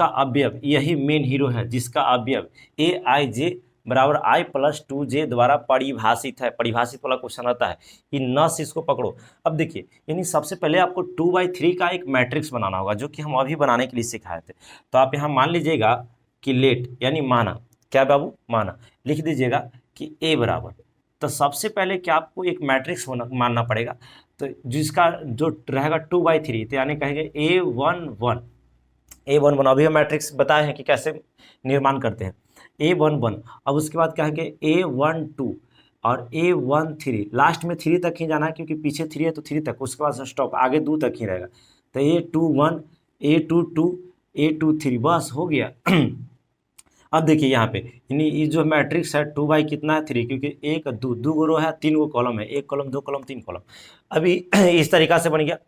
अवयव यही मेन हीरो है, जिसका अवयव aij बराबर i+2j द्वारा परिभाषित है। परिभाषित वाला क्वेश्चन आता है कि न से इसको पकड़ो। अब देखिए, यानी सबसे पहले आपको 2/3 का एक मैट्रिक्स बनाना होगा, जो कि हम अभी बनाने के लिए सिखाए थे। तो आप यहाँ मान लीजिएगा कि लेट यानी माना, क्या बाबू, माना, लिख दीजिएगा कि a बराबर, तो सबसे पहले क्या आपको एक मैट्रिक्स होना मानना पड़ेगा, तो जिसका जो रहेगा 2/3, तो यानी कहेंगे a11, a11 अभी हम मैट्रिक्स बताए हैं कि कैसे निर्माण करते हैं, a11। अब उसके बाद कहेंगे a12 और a13, लास्ट में 3 तक ही जाना है क्योंकि पीछे 3 है तो 3 तक, उसके बाद स्टॉप, आगे 2 तक ही रहेगा। तो a21, a22, a23, बस हो गया। अब देखिए यहाँ पे यानी ये जो मैट्रिक्स है 2 कितना है 3, क्योंकि 1 2 2 गो रो है, 3 गो कॉलम है, 1 कॉलम 2 कॉलम 3 कॉलम। अभी इस तरीका से बन गया।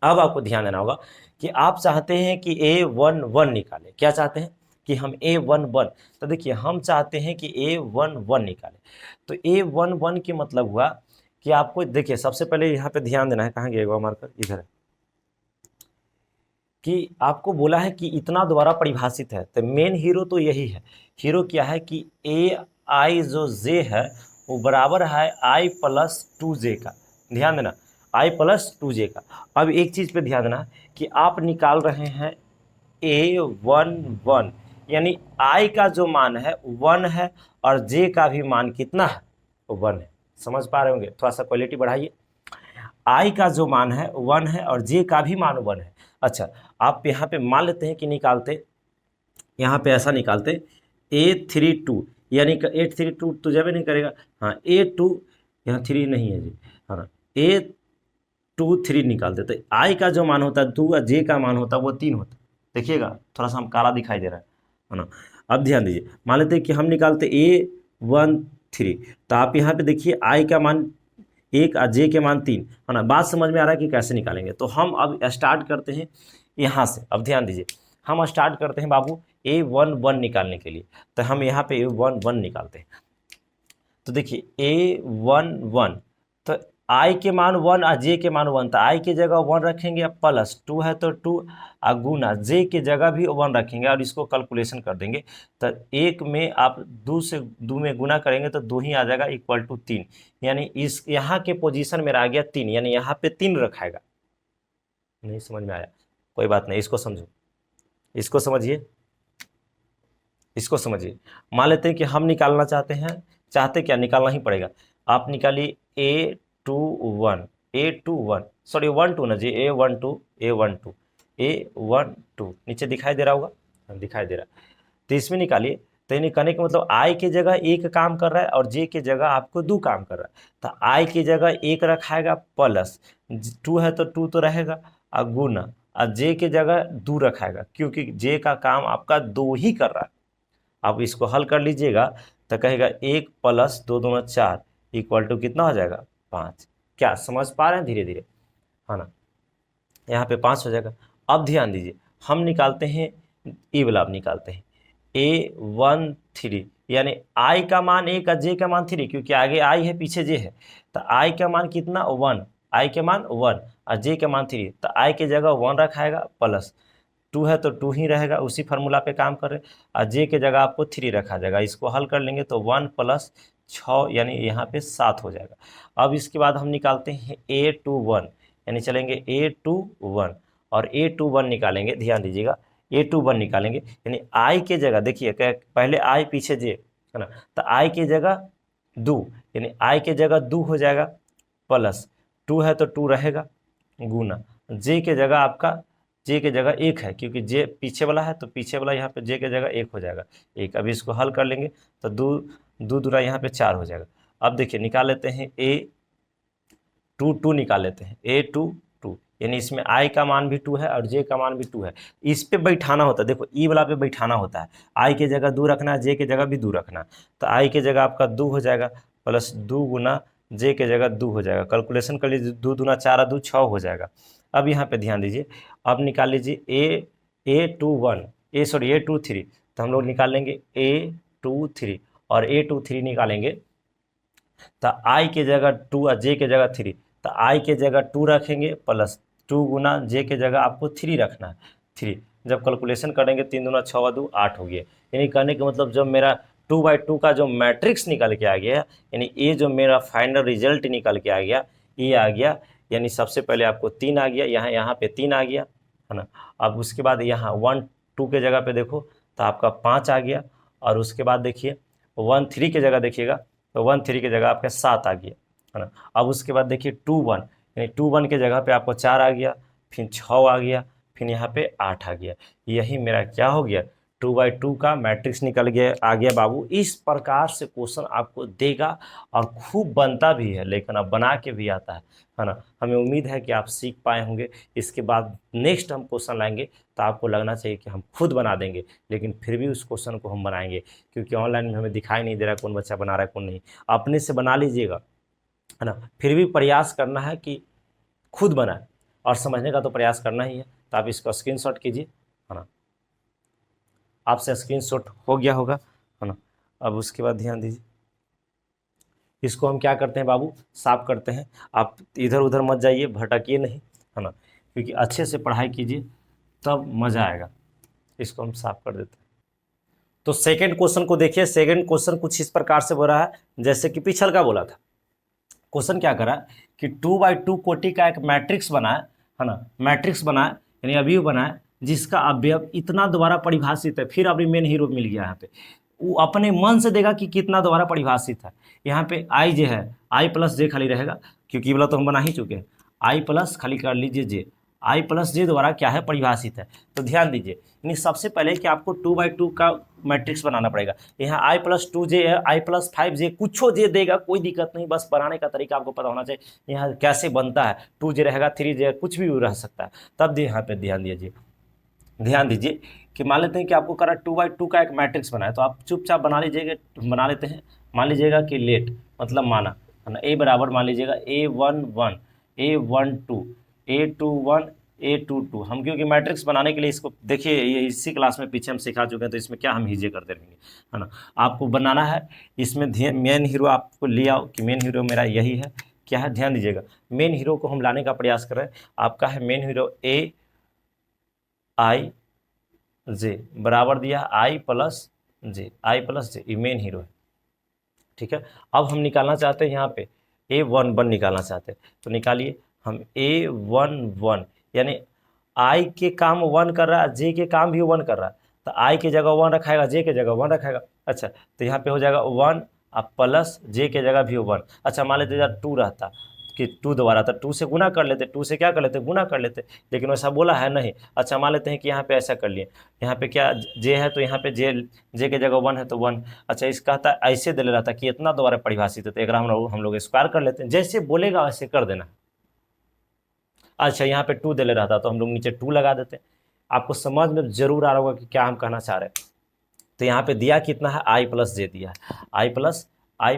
अब आपको ध्यान देना होगा कि आप चाहते हैं कि a11 निकालें, क्या चाहते हैं कि हम a11, तो देखिए हम चाहते हैं कि a11 निकालें। तो a11 की मतलब हुआ कि आपको देखिए सबसे पहले यहाँ पे ध्यान देना है, कहाँ गया मार्कर, इधर है, कि आपको बोला है कि इतना द्वारा परिभाषित है, तो मेन हीरो तो यही है। हीरो क्या है कि ai जो j है वो बराबर है i+2j का, ध्यान देना, i+2j का। अब एक चीज़ पे ध्यान देना कि आप निकाल रहे हैं a11, यानी i का जो मान है 1 है और j का भी मान कितना है, 1 है। समझ पा रहे होंगे, थोड़ा सा क्वालिटी बढ़ाइए। i का जो मान है 1 है और j का भी मान 1 है। अच्छा, आप यहाँ पे मान लेते हैं कि निकालते, यहाँ पे ऐसा निकालते a32, यानी कि 832 तो जब नहीं करेगा, हाँ a2, यहाँ 3 नहीं है जी, है ना, a23 निकालते, तो i का जो मान होता है 2 और j का मान होता है वो 3 होता है। देखिएगा थोड़ा सा हम काला दिखाई दे रहा है ना। अब ध्यान दीजिए, मान लेते हैं कि हम निकालते a13, तो आप यहाँ पे देखिए i का मान 1 और j के मान 3, है ना। बात समझ में आ रहा है कि कैसे निकालेंगे। तो हम अब स्टार्ट करते हैं यहाँ से। अब ध्यान दीजिए, हम स्टार्ट करते हैं बाबू a11 निकालने के लिए। तो हम यहाँ पे a11 निकालते हैं। तो देखिए a11, तो i के मान 1 और j के मान 1, तो i की जगह 1 रखेंगे, अब +2 है तो 2, और गुना j की जगह भी 1 रखेंगे और इसको कैलकुलेशन कर देंगे। तो 1 में आप 2 से 2 में गुना करेंगे तो 2 ही आ जाएगा, =3, यानी इस यहाँ के पोजीशन में आ गया 3, यानी यहाँ पे 3 रखाएगा। नहीं समझ में आया, कोई बात नहीं, इसको समझो, इसको समझिए, इसको समझिए। मान लेते हैं कि हम निकालना चाहते क्या, निकालना ही पड़ेगा। आप निकालिए a21, सॉरी 12 ना जी, a12, नीचे दिखाई दे रहा होगा, दिखाई दे रहा, तो इसमें निकालिए। तो यानी कहने का मतलब i की जगह 1 काम कर रहा है और j की जगह आपको 2 काम कर रहा है। तो i की जगह 1 रखाएगा, +2 है तो 2 तो रहेगा, और गुना, और j की जगह 2 रखाएगा क्योंकि j का काम आपका 2 ही कर रहा है। आप इसको हल कर लीजिएगा तो कहेगा 1 + 2 दूना 4 = कितना हो जाएगा, 5। क्या समझ पा रहे हैं, धीरे धीरे, है ना, यहाँ पे 5 हो जाएगा। अब ध्यान दीजिए, हम निकालते हैं ये वाला, आप निकालते हैं a13, यानी i का मान 1 और j का मान 3, क्योंकि आगे i है पीछे j है। तो i का मान कितना, 1, i के मान 1 और j के मान 3, तो i की जगह 1 रखाएगा, +2 है तो 2 ही रहेगा, उसी फार्मूला पे काम कर रहे, और j की जगह आपको 3 रखा जाएगा। इसको हल कर लेंगे तो 1 + 6, यानी यहाँ पे 7 हो जाएगा। अब इसके बाद हम निकालते हैं a21, यानी चलेंगे a21 और a21 निकालेंगे, ध्यान दीजिएगा, a21 निकालेंगे, यानी i की जगह देखिए पहले i पीछे j, है ना, तो i की जगह 2, यानी i की जगह 2 हो जाएगा, +2 है तो 2 रहेगा, गुना j की जगह आपका, j की जगह 1 है क्योंकि j पीछे वाला है, तो पीछे वाला यहाँ पे j की जगह 1 हो जाएगा, 1। अभी इसको हल कर लेंगे तो 2 दूना यहाँ पे 4 हो जाएगा। अब देखिए निकाल लेते हैं टू टू निकाल लेते हैं, ए टू टू, यानी इसमें आई का मान भी 2 है और जे का मान भी 2 है। इस पे बैठाना होता है, देखो ई वाला पे बैठाना होता है, आई की जगह 2 रखना है, जे की जगह भी 2 रखना है। तो आई की जगह आपका 2 हो जाएगा, प्लस 2 गुना जे के जगह 2 हो जाएगा। कैलकुलेशन कर लीजिए, 2 दूना 4 और 2 6 हो जाएगा। अब यहाँ पे ध्यान दीजिए, अब निकाल लीजिए A21 A23, तो हम लोग निकाल लेंगे A23 और A23 निकालेंगे तो आई के जगह 2 और जे के जगह 3, तो आई के जगह 2 रखेंगे प्लस 2 गुना जे के जगह आपको 3 रखना है, 3। जब कैलकुलेशन करेंगे 3 दूना 6 और 2 8 हो गया। यानी कहने का मतलब जब मेरा 2/2 का जो मैट्रिक्स निकल के आ गया, यानी ये जो मेरा फाइनल रिजल्ट निकल के आ गया, ये आ गया। यानी सबसे पहले आपको 3 आ गया, यहाँ पे 3 आ गया, है ना। अब उसके बाद यहाँ 1 2 के जगह पे देखो तो आपका 5 आ गया, और उसके बाद देखिए 1 3 के जगह देखिएगा तो 1 3 की जगह आपका 7 आ गया, है ना। अब उसके बाद देखिए 2 1, यानी 2 1 के जगह पे आपको 4 आ गया, फिर 6 आ गया, फिर यहाँ पे 8 आ गया। यही मेरा क्या हो गया, 2/2 का मैट्रिक्स निकल गया, आ गया बाबू। इस प्रकार से क्वेश्चन आपको देगा और खूब बनता भी है, लेकिन अब बना के भी आता है ना। हमें उम्मीद है कि आप सीख पाए होंगे। इसके बाद नेक्स्ट हम क्वेश्चन लाएंगे तो आपको लगना चाहिए कि हम खुद बना देंगे, लेकिन फिर भी उस क्वेश्चन को हम बनाएंगे, क्योंकि ऑनलाइन में हमें दिखाई नहीं दे रहा कौन बच्चा बना रहा है कौन नहीं। अपने से बना लीजिएगा, है ना। फिर भी प्रयास करना है कि खुद बनाए, और समझने का तो प्रयास करना ही है। तो आप इसका स्क्रीनशॉट कीजिए, है ना। आपसे स्क्रीनशॉट हो गया होगा, है ना। अब उसके बाद ध्यान दीजिए, इसको हम क्या करते हैं बाबू, साफ करते हैं। आप इधर उधर मत जाइए, भटकिए नहीं, है ना, क्योंकि अच्छे से पढ़ाई कीजिए तब मज़ा आएगा। इसको हम साफ कर देते हैं। तो सेकंड क्वेश्चन को देखिए। सेकंड क्वेश्चन कुछ इस प्रकार से बोल रहा है जैसे कि पिछल का बोला था। क्वेश्चन क्या करा कि 2/2 कोटि का एक मैट्रिक्स बनाए, है ना, मैट्रिक्स बनाए यानी अवयव बनाए, जिसका अवयव इतना द्वारा परिभाषित है। फिर अभी मेन हीरो मिल गया यहाँ पे, वो अपने मन से देगा कि कितना द्वारा परिभाषित है। यहाँ पे आई जे है, आई प्लस जे खाली रहेगा, क्योंकि वाला तो हम बना ही चुके हैं। आई प्लस खाली कर लीजिए जे, आई प्लस जे द्वारा क्या है, परिभाषित है। तो ध्यान दीजिए, यानी सबसे पहले कि आपको 2/2 का मैट्रिक्स बनाना पड़ेगा। यहाँ आई प्लस 2 जे है, आई प्लस 5 जे, कुछो जे देगा कोई दिक्कत नहीं, बस बनाने का तरीका आपको पता होना चाहिए। यहाँ कैसे बनता है, 2 जे रहेगा, 3 जे, कुछ भी रह सकता है। तब यहाँ पे ध्यान दीजिए, ध्यान दीजिए कि मान लेते हैं कि आपको करा 2/2 का एक मैट्रिक्स बनाए, तो आप चुपचाप बना लीजिएगा, बना लेते हैं। मान लीजिएगा कि लेट मतलब माना, है ना, ए बराबर मान लीजिएगा A11 A12 A21 A22। हम क्योंकि मैट्रिक्स बनाने के लिए इसको देखिए, ये इसी क्लास में पीछे हम सिखा चुके हैं, तो इसमें क्या हम हीजे करते रहेंगे, है ना। आपको बनाना है, इसमें मेन हीरो आपको ले आओ कि मेन हीरो मेरा यही है, क्या है, ध्यान दीजिएगा। मेन हीरो को हम लाने का प्रयास कर रहे हैं। आपका है मेन हीरो आई जे बराबर दिया आई प्लस जे, आई प्लस जे, ये मेन हीरो है, ठीक है। अब हम निकालना चाहते हैं यहाँ पे A11 निकालना चाहते हैं, तो निकालिए हम A11, यानी आई के काम 1 कर रहा है, जे के काम भी 1 कर रहा है, तो आई की जगह 1 रखाएगा, जे के जगह 1 रखाएगा। अच्छा, तो यहाँ पे हो जाएगा 1 अब प्लस जे के जगह भी 1। अच्छा, मान लेते यार 2 रहता कि 2 दोबारा, तो 2 से गुना कर लेते, 2 से क्या कर लेते, गुना कर लेते, लेकिन वैसा बोला है नहीं। अच्छा, मान लेते हैं कि यहाँ पे ऐसा कर लिए, यहाँ पे क्या जे है, तो यहाँ पे जे के जगह 1 है तो 1। अच्छा, इस कहता ऐसे दे ले रहा था कि इतना दोबारा परिभाषित है, तो एक हम लोग स्क्वायर कर लेते हैं, जैसे बोलेगा वैसे कर देना। अच्छा, यहाँ पे 2 दे ले रहा था, तो हम लोग नीचे 2 लगा देते हैं। आपको समझ में जरूर आ रहा होगा कि क्या हम कहना चाह रहे हैं। तो यहाँ पे दिया कितना है, आई प्लस जे दिया है, आई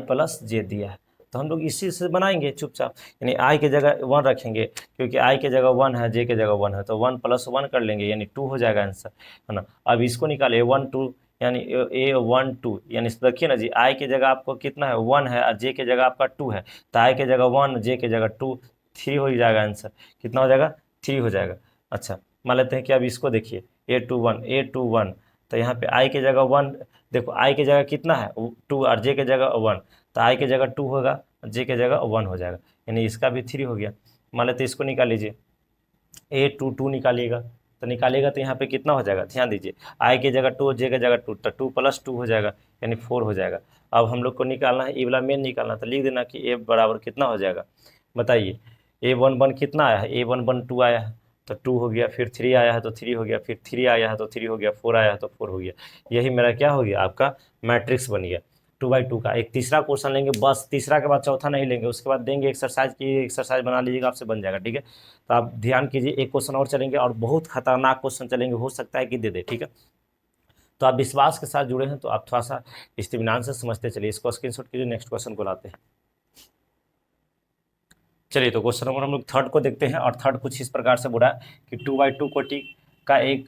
प्लस जे दिया है, तो हम लोग इसी से बनाएंगे चुपचाप। यानी आई के जगह 1 रखेंगे, क्योंकि आई के जगह 1 है, जे के जगह 1 है, तो 1 + 1 कर लेंगे, यानी 2 हो जाएगा आंसर, है ना। अब इसको निकाले A12, यानी A12, यानी देखिए ना जी, आई के जगह आपको कितना है, 1 है, और जे के जगह आपका 2 है, तो आई के जगह 1, जे के जगह 2, 3 हो जाएगा आंसर। कितना हो जाएगा, 3 हो जाएगा। अच्छा, मान लेते हैं कि अब इसको देखिए A21, तो यहाँ पे आई के जगह 1, देखो आई के जगह कितना है 2 और जे के जगह 1, तो आई के जगह 2 होगा, जे के जगह 1 हो जाएगा, यानी इसका भी 3 हो गया। मान लेते इसको निकाल लीजिए, A22 निकालिएगा, तो निकालिएगा तो यहाँ पे कितना हो जाएगा, ध्यान दीजिए, आई के जगह 2, जे के जगह 2, तो 2 + 2 हो जाएगा, यानी 4 हो जाएगा। अब हम लोग को निकालना है, ए वाला मेन निकालना, तो लिख देना कि ए बराबर कितना हो जाएगा, बताइए। A11 कितना आया है, A11 2 आया है, तो 2 हो गया, फिर 3 आया है तो 3 हो गया, फिर 3 आया है तो 3 हो गया, 4 आया है तो 4 हो गया। यही मेरा क्या हो गया, आपका मैट्रिक्स बन गया। 2/2 का। एक तीसरा क्वेश्चन लेंगे, बस तीसरा के बाद चौथा नहीं लेंगे, उसके बाद देंगे एक्सरसाइज की, एक्सरसाइज बना लीजिएगा, आपसे बन जाएगा। ठीक है, तो आप ध्यान कीजिए, एक क्वेश्चन और चलेंगे और बहुत खतरनाक क्वेश्चन चलेंगे, हो सकता है कि दे दे। ठीक है, तो आप विश्वास के साथ जुड़े हैं तो आप थोड़ा सा इत्मीनान से समझते चलिए। इसको स्क्रीनशॉट कीजिए, नेक्स्ट क्वेश्चन को लाते हैं। चलिए, तो क्वेश्चन नंबर हम लोग थर्ड को देखते हैं, और थर्ड कुछ इस प्रकार से बोला है कि 2/2 कोटि का एक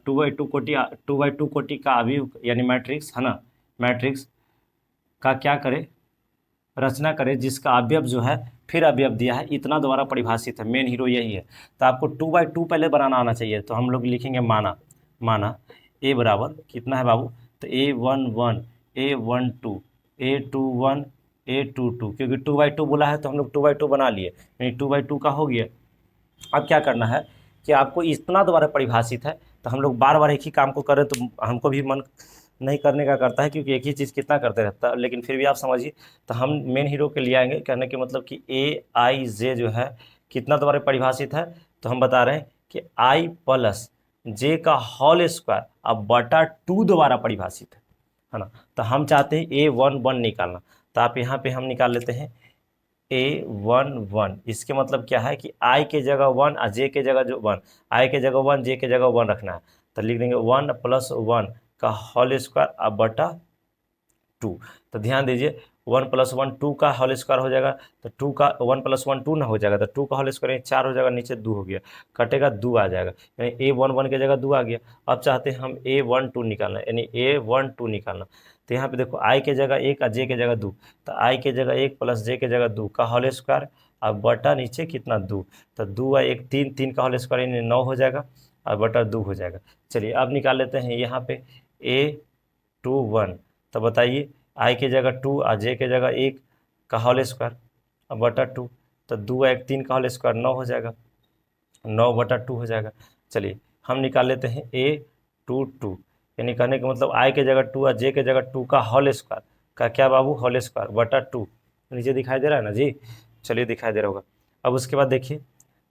2/2 कोटि का अवयव यानी मैट्रिक्स है ना, मैट्रिक्स का क्या करे, रचना करे जिसका अवयव जो है फिर अवयव दिया है इतना द्वारा परिभाषित है। मेन हीरो यही है, तो आपको 2/2 पहले बनाना आना चाहिए। तो हम लोग लिखेंगे माना ए बराबर कितना है बाबू, तो A11 A12 A21 A22, क्योंकि 2/2 बोला है तो हम लोग 2/2 बना लिए, यानी 2/2 का हो गया। अब क्या करना है कि आपको इतना द्वारा परिभाषित है, तो हम लोग बार बार एक ही काम को करें तो हमको भी मन नहीं करने का करता है, क्योंकि एक ही चीज़ कितना करते रहता है। लेकिन फिर भी आप समझिए, तो हम मेन हीरो के लिए आएंगे, कहने के मतलब कि AIJ जो है कितना द्वारा परिभाषित है, तो हम बता रहे हैं कि I प्लस J का होल स्क्वायर अब बटा 2 द्वारा परिभाषित है ना। तो हम चाहते हैं A11 निकालना, तो आप यहाँ पे हम निकाल लेते हैं A11। इसके मतलब क्या है कि I के जगह 1 और J के जगह जो 1, I के जगह 1 J के जगह 1 रखना है, तो लिख देंगे 1 + 1 का होल स्क्वायर अब बटा 2। तो ध्यान दीजिए, 1 + 1 2 का होल स्क्वायर हो जाएगा, तो 2 का 1 + 1 2 ना हो जाएगा, तो 2 का होल स्क्वायर 4 हो जाएगा, नीचे 2 हो गया, कटेगा 2 आ जाएगा, यानी A11 के जगह 2 आ गया। अब चाहते हैं हम A12 निकालना, यानी A12 निकालना। तो यहाँ पे देखो I के जगह 1 और J के जगह 2, तो I के जगह 1 + J के जगह 2 का होल स्क्वायर अब बटा नीचे कितना 2, तो 2 और 1 3, 3 का होल स्क्वायर यानी 9 हो जाएगा और बटा 2 हो जाएगा। चलिए अब निकाल लेते हैं यहाँ पे A21, तो बताइए I के जगह 2 और J के जगह 1 का होल स्क्वायर अब बटा 2, तो 2 और 1 3 का होल स्क्वायर 9 हो जाएगा, 9 बटा 2 हो जाएगा। चलिए हम निकाल लेते हैं A22, यानी कहने का मतलब I के जगह 2 और J के जगह 2 का होल स्क्वायर का क्या बाबू, होल स्क्वायर बटा 2। नीचे दिखाई दे रहा है ना जी, चलिए दिखाई दे रहा होगा। अब उसके बाद देखिए,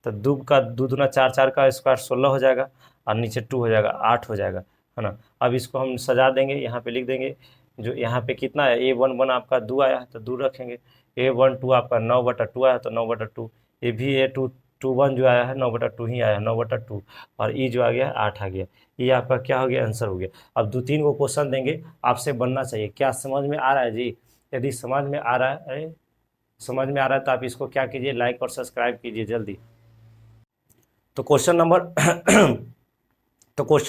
तो 2 का 2 दूना 4, 4 का स्क्वायर 16 हो जाएगा और नीचे 2 हो जाएगा, 8 हो जाएगा, है ना। अब इसको हम सजा देंगे, यहाँ पे लिख देंगे, जो यहाँ पे कितना है A11 आपका 2 आया है तो 2 रखेंगे, A12 आपका 9 बटा 2 आया तो 9 बटा 2, ये भी A21 जो आया है 9 बटा 2 ही आया है, 9 बटा 2, और ई जो आ गया है 8 आ गया। ये आपका क्या हो गया, आंसर हो गया। अब 2-3 को क्वेश्चन देंगे, आपसे बनना चाहिए। क्या समझ में आ रहा है जी? यदि समझ में आ रहा है, अरे समझ में आ रहा है तो आप इसको क्या कीजिए, लाइक और सब्सक्राइब कीजिए जल्दी। तो क्वेश्चन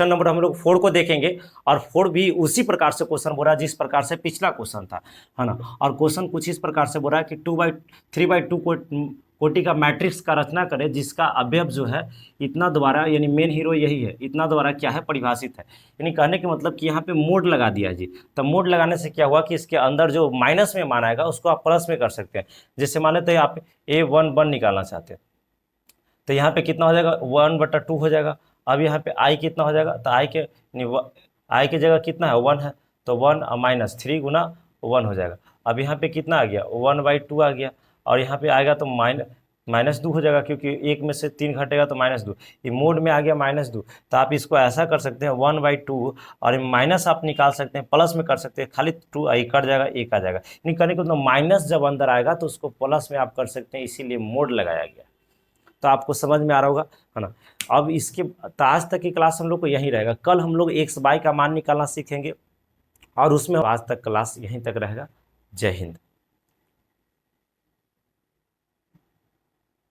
नंबर हम लोग 4 को देखेंगे, और 4 भी उसी प्रकार से क्वेश्चन बोल रहा है जिस प्रकार से पिछला क्वेश्चन था, है ना। और क्वेश्चन कुछ इस प्रकार से बोल रहा है कि 3/2 कोटि का मैट्रिक्स का रचना करें जिसका अवयव जो है इतना द्वारा, यानी मेन हीरो यही है, इतना द्वारा क्या है, परिभाषित है। यानी कहने के मतलब कि यहाँ पे मोड लगा दिया जी। तो मोड लगाने से क्या हुआ कि इसके अंदर जो माइनस में मान आएगा उसको आप प्लस में कर सकते हैं। जैसे मान लेते हैं आप A11 निकालना चाहते हैं, तो यहाँ पे कितना हो जाएगा, 1/2 हो जाएगा। अब यहाँ पे I कितना हो जाएगा, तो I के जगह कितना है, 1 है, तो 1 माइनस 3 गुना 1 हो जाएगा। अब यहाँ पे कितना आ गया, 1/2 आ गया, और यहाँ पे आएगा तो -2 हो जाएगा, क्योंकि 1 में से 3 घटेगा तो -2, ये मोड में आ गया -2। तो आप इसको ऐसा कर सकते हैं 1/2, और माइनस आप निकाल सकते हैं, प्लस में कर सकते हैं, खाली 2 कट जाएगा, 1 आ जाएगा। यानी कहने को मतलब माइनस जब अंदर आएगा तो उसको प्लस में आप कर सकते हैं, इसीलिए मोड लगाया गया। तो आपको समझ में आ रहा होगा, है ना। अब इसके आज तक की क्लास हम लोग को यहीं रहेगा, कल हम लोग x y का मान निकालना सीखेंगे, और उसमें आज तक क्लास यहीं तक रहेगा। जय हिंद।